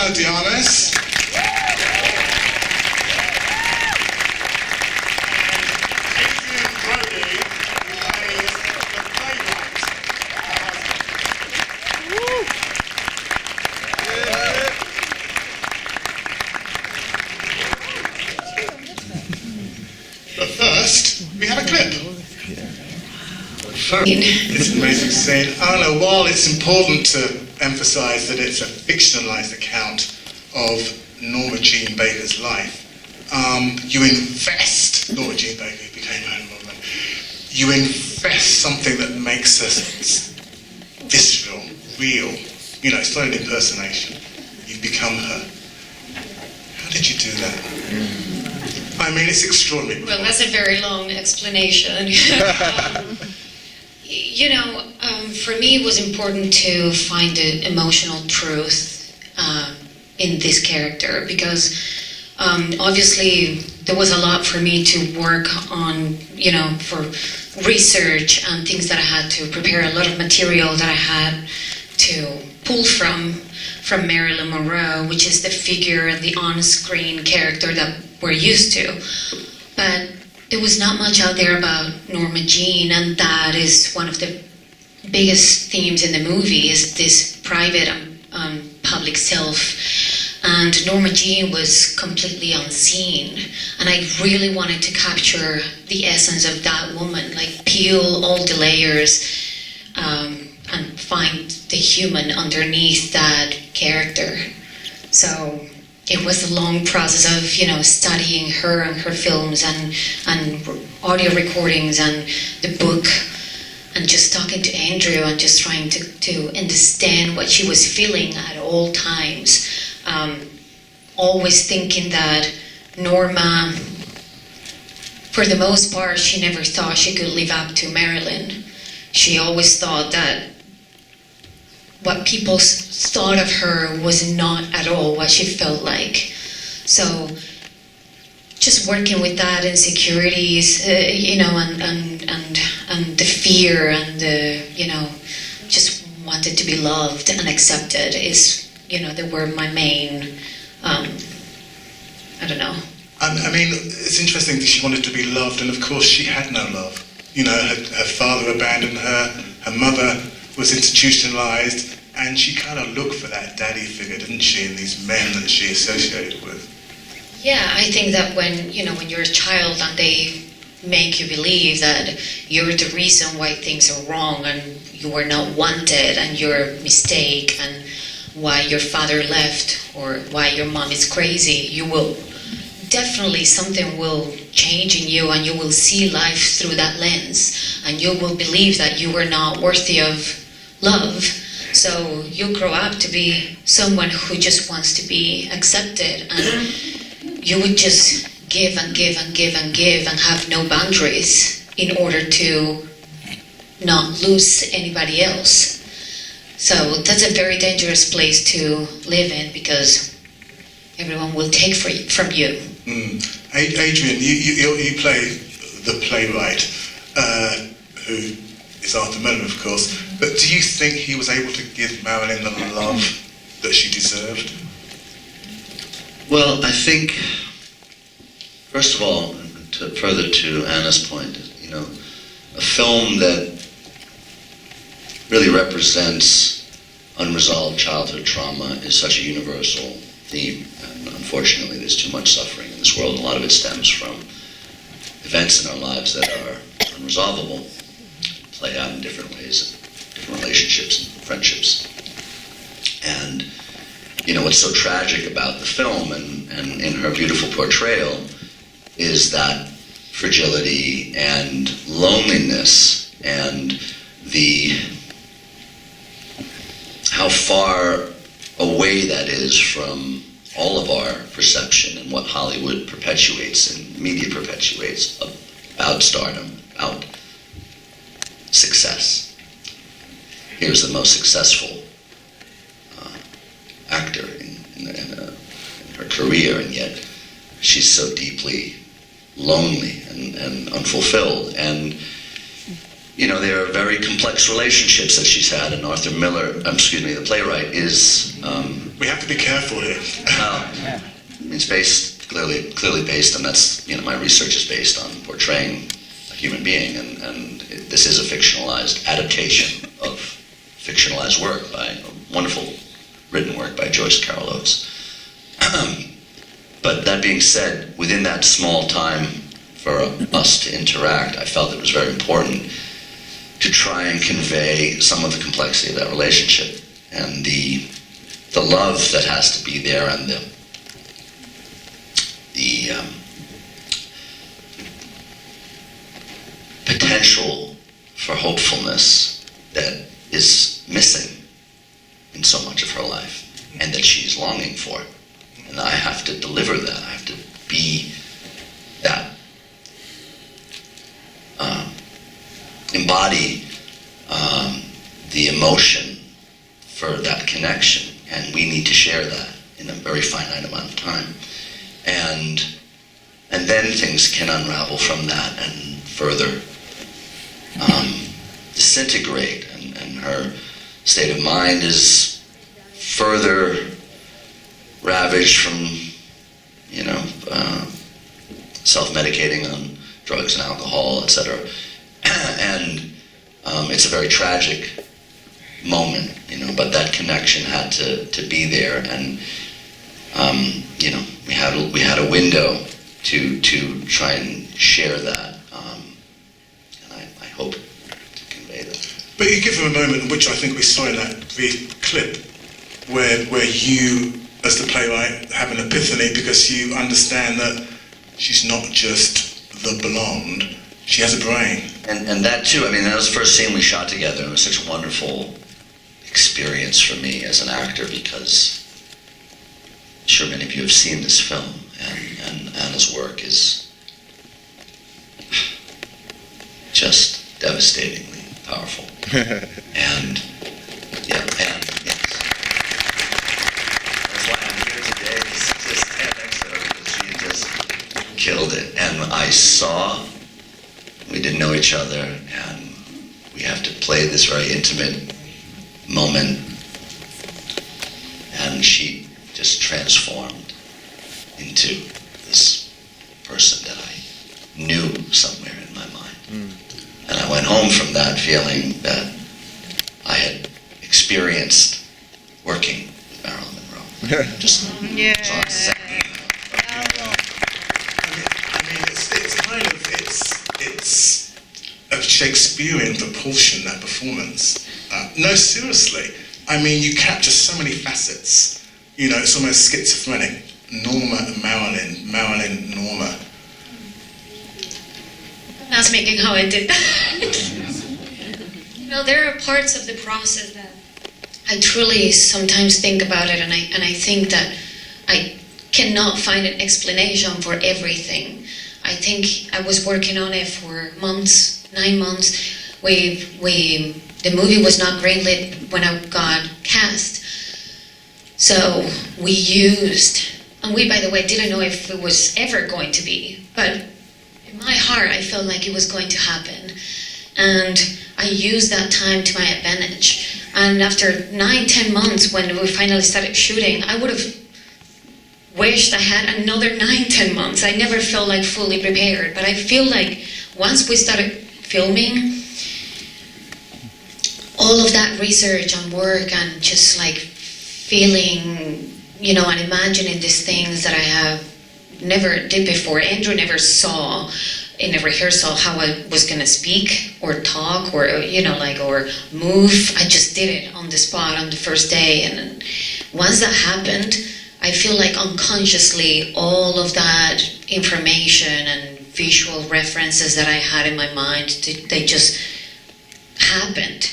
Hello, Dianas. Adrien Brody plays the playwright. But first, we have a clip. It's an amazing scene. I don't know, while it's important to emphasise that it's a fictionalised account of Norma Jean Baker's life, you invest, Norma Jean Baker became a woman, you invest something that makes us visceral, real. You know, it's not an impersonation. You've become her. How did you do that? I mean, it's extraordinary. Well, that's a very long explanation. You know, for me it was important to find the emotional truth in this character because obviously there was a lot for me to work on, you know, for research and things that I had to prepare, a lot of material that I had to pull from Marilyn Monroe, which is the figure and the on-screen character that we're used to. But there was not much out there about Norma Jean, and that is one of the biggest themes in the movie, is this private and public self. And Norma Jean was completely unseen, and I really wanted to capture the essence of that woman, like peel all the layers and find the human underneath that character. So it was a long process of, you know, studying her and her films and audio recordings and the book, and just talking to Andrew and just trying to understand what she was feeling at all times. Always thinking that Norma, for the most part, she never thought she could live up to Marilyn. She always thought that what people thought of her was not at all what she felt like. So just working with that insecurities, you know, and the fear and the, you know, just wanted to be loved and accepted is, you know, they were my main, I don't know. I mean, it's interesting that she wanted to be loved, and of course she had no love. You know, her father abandoned her, her mother was institutionalized, and she kind of looked for that daddy figure, didn't she, in these men that she associated with. Yeah, I think that when you're a child and they make you believe that you're the reason why things are wrong and you are not wanted and you're a mistake and why your father left or why your mom is crazy, you will definitely, something will change in you and you will see life through that lens and you will believe that you are not worthy of love. So you grow up to be someone who just wants to be accepted, and you would just give and give and give and give and have no boundaries in order to not lose anybody else. So that's a very dangerous place to live in because everyone will take from you. Adrien, you play the playwright, who is Arthur Miller, of course, but do you think he was able to give Marilyn the love that she deserved? Well, I think, first of all, further to Anna's point, you know, a film that really represents unresolved childhood trauma is such a universal theme, and unfortunately there's too much suffering in this world. A lot of it stems from events in our lives that are unresolvable, play out in different ways, different relationships and friendships. And you know, what's so tragic about the film and in her beautiful portrayal is that fragility and loneliness and how far away that is from all of our perception and what Hollywood perpetuates and media perpetuates about stardom, about success. Here's the most successful actor in her career, and yet she's so deeply lonely and unfulfilled. And you know, there are very complex relationships that she's had, and Arthur Miller, the playwright, is We have to be careful here. It's based, clearly based, and that's, my research is based on portraying a human being, and this is a fictionalized adaptation of fictionalized work by a wonderful written work by Joyce Carol Oates. But that being said, within that small time for us to interact, I felt it was very important to try and convey some of the complexity of that relationship and the love that has to be there, and the potential for hopefulness that is missing in so much of her life, and that she's longing for. And I have to deliver that. I have to be that, embody the emotion for that connection, and we need to share that in a very finite amount of time. And then things can unravel from that and further disintegrate, and her state of mind is further ravaged from, self-medicating on drugs and alcohol, etc. And it's a very tragic moment, but that connection had to be there, and we had a window to try and share that, and I hope to convey that. But you give them a moment in which I think we saw in that brief clip where you, as the playwright, have an epiphany, because you understand that she's not just the blonde, she has a brain. And that too, that was the first scene we shot together, and it was such a wonderful experience for me as an actor, because I'm sure many of you have seen this film, and Anna's work is just devastatingly powerful. And yes. That's why I'm here today, to stand next to her, because she just killed it. And I saw, we didn't know each other, and we have to play this very intimate moment, and she just transformed into this person that I knew somewhere in my mind. And I went home from that feeling that I had experienced working with Marilyn Monroe. Just on set. It's a Shakespearean proportion, that performance. No, seriously. You capture so many facets. It's almost schizophrenic. Norma and Marilyn, Norma. That's making how I did that. There are parts of the process that I truly sometimes think about it, and I think that I cannot find an explanation for everything. I think I was working on it for months, 9 months. The movie was not greenlit when I got cast. So we used, and we, by the way, didn't know if it was ever going to be, but in my heart, I felt like it was going to happen. And I used that time to my advantage. And after 9-10 months, when we finally started shooting, I would have wished I had another 9-10 months. I never felt like fully prepared, but I feel like once we started filming, all of that research and work and just like feeling, and imagining these things that I have never did before. Andrew never saw in a rehearsal how I was gonna speak or talk or or move. I just did it on the spot on the first day, and once that happened, I feel like unconsciously all of that information and visual references that I had in my mind, they just happened.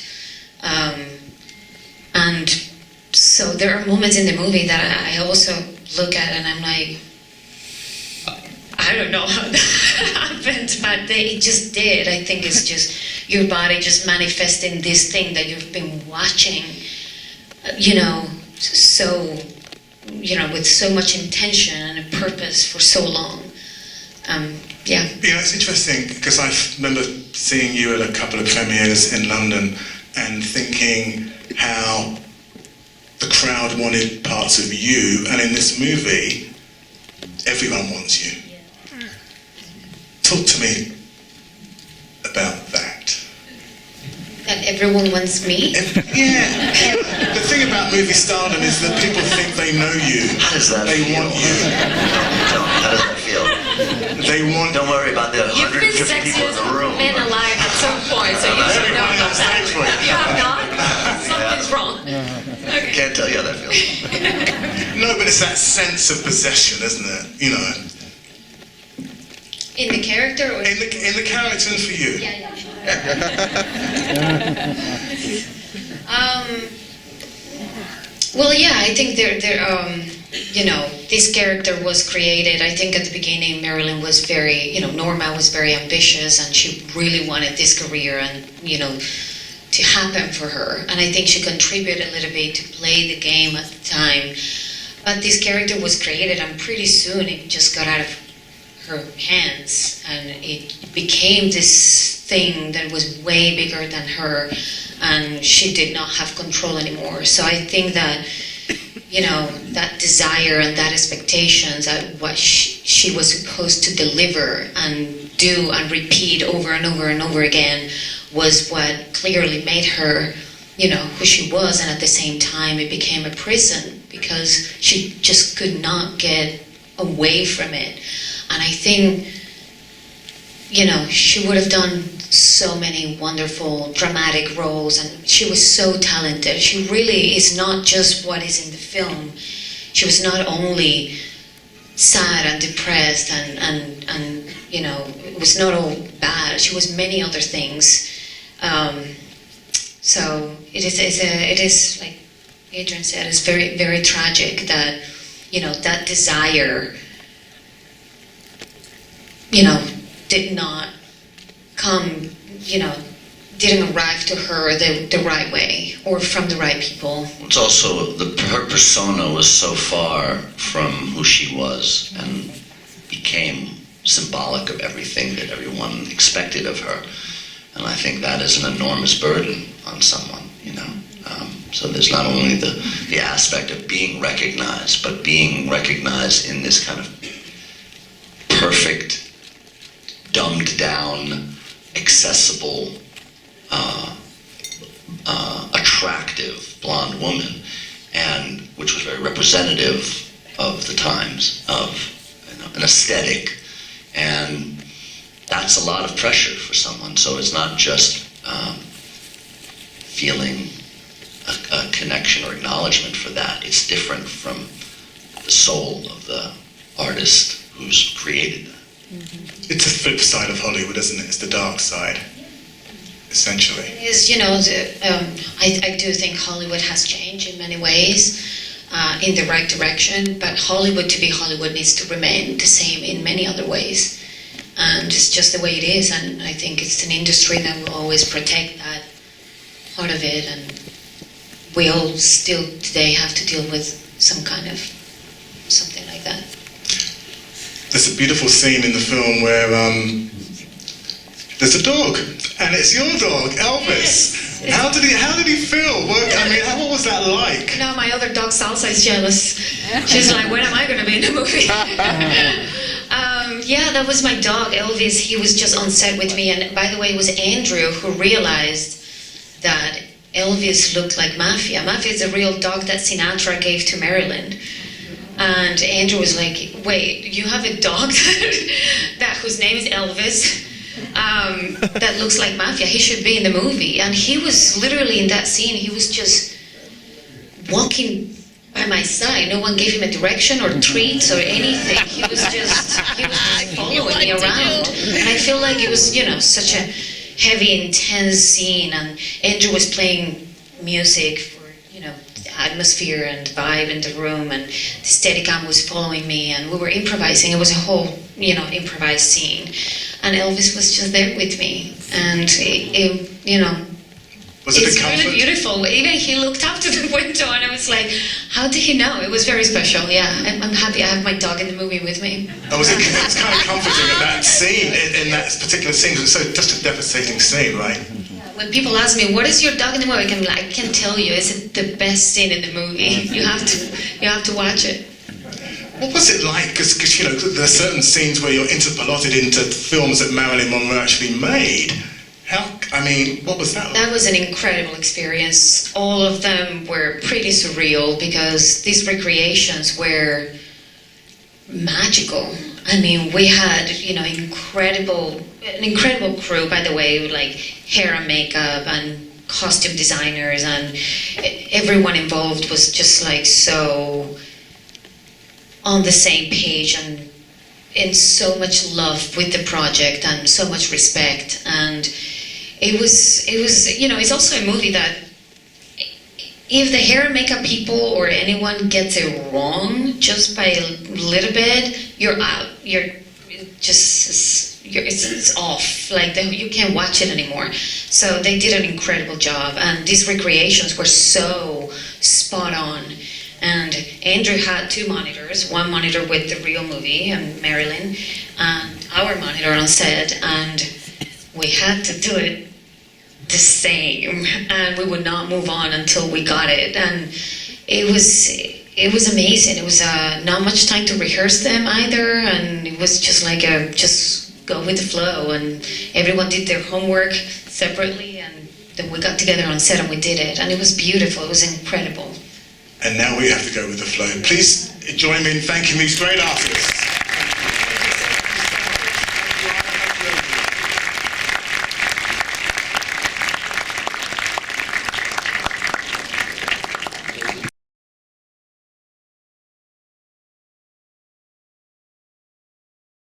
And so there are moments in the movie that I also look at and I'm like, I don't know how that happened, but it just did. I think it's just your body just manifesting this thing that you've been watching, so, with so much intention and a purpose for so long. It's interesting, because I remember seeing you at a couple of premieres in London and thinking how the crowd wanted parts of you, and in this movie, everyone wants you. Talk to me about that. That everyone wants me? Yeah. The thing about movie stardom is that people think they know you. How does that They feel? want you. How does that feel? They want. Don't worry about the You've been 150 people in sexiest the room. men alive at some point, so you should know about that. You have not? Something's wrong. Okay. Can't tell you how that feels. No, but it's that sense of possession, isn't it? You know, In the character or in the character and for you. Yeah. Well, yeah, I think this character was created. I think at the beginning, Marilyn was Norma was very ambitious, and she really wanted this career and, to happen for her. And I think she contributed a little bit to play the game at the time. But this character was created, and pretty soon it just got out of her hands, and it became this thing that was way bigger than her, and she did not have control anymore. So I think that that desire and that expectations that what she was supposed to deliver and do and repeat over and over and over again was what clearly made her who she was, and at the same time it became a prison because she just could not get away from it. And I think, she would have done so many wonderful dramatic roles, and she was so talented. She really is not just what is in the film. She was not only sad and depressed and it was not all bad. She was many other things. So it is like Adrien said, it's very, very tragic that, that desire did not come, didn't arrive to her the right way or from the right people. It's also, her persona was so far from who she was and became symbolic of everything that everyone expected of her. And I think that is an enormous burden on someone, So there's not only the aspect of being recognized, but being recognized in this kind of perfect, dumbed down, accessible, attractive blonde woman, and which was very representative of the times, of an aesthetic, and that's a lot of pressure for someone. So it's not just feeling a connection or acknowledgement for that. It's different from the soul of the artist who's created that. It's the flip side of Hollywood, isn't it? It's the dark side, essentially. Is I do think Hollywood has changed in many ways, in the right direction. But Hollywood, to be Hollywood, needs to remain the same in many other ways, and it's just the way it is. And I think it's an industry that will always protect that part of it. And we all still today have to deal with some kind of something like that. There's a beautiful scene in the film where there's a dog, and it's your dog, Elvis. Yes. How did he feel? What was that like? Now my other dog Salsa is jealous. She's like, when am I going to be in the movie? Yeah, that was my dog, Elvis. He was just on set with me, and by the way, it was Andrew who realized that Elvis looked like Mafia. Mafia is a real dog that Sinatra gave to Marilyn. And Andrew was like, wait, you have a dog whose name is Elvis, that looks like Mafia. He should be in the movie. And he was literally in that scene, he was just walking by my side. No one gave him a direction or treats or anything. He was just following me around. And I feel like it was, such a heavy, intense scene. And Andrew was playing music for, atmosphere and vibe in the room, and the Steadicam was following me, and we were improvising. It was a whole, improvised scene, and Elvis was just there with me, and was it it's a comfort? really beautiful. Even he looked up to the window, and I was like, how did he know? It was very special. Yeah, I'm happy I have my dog in the movie with me. It was kind of comforting at that scene, in that particular scene, because it's just a devastating scene, right? when people ask me, what is your dog in the movie? I'm like, I can't tell you. It's the best scene in the movie. You have to watch it. What was it like? Because you know, there are certain scenes where you're interpolated into films that Marilyn Monroe actually made. What was that like? That was an incredible experience. All of them were pretty surreal because these recreations were magical. I mean, we had, an incredible crew, by the way, like hair and makeup and costume designers, and everyone involved was just like so on the same page and in so much love with the project and so much respect. And it was it's also a movie that if the hair and makeup people or anyone gets it wrong just by a little bit, you're out. It's off. Like you can't watch it anymore. So they did an incredible job, and these recreations were so spot on. And Andrew had 2 monitors, one monitor with the real movie and Marilyn, and our monitor on set, and we had to do it the same, and we would not move on until we got it. And it was amazing. It was not much time to rehearse them either, and it was just like just go with the flow, and everyone did their homework separately, and then we got together on set and we did it, and it was beautiful. It was incredible. And now we have to go with the flow. Please join me in thanking these great artists.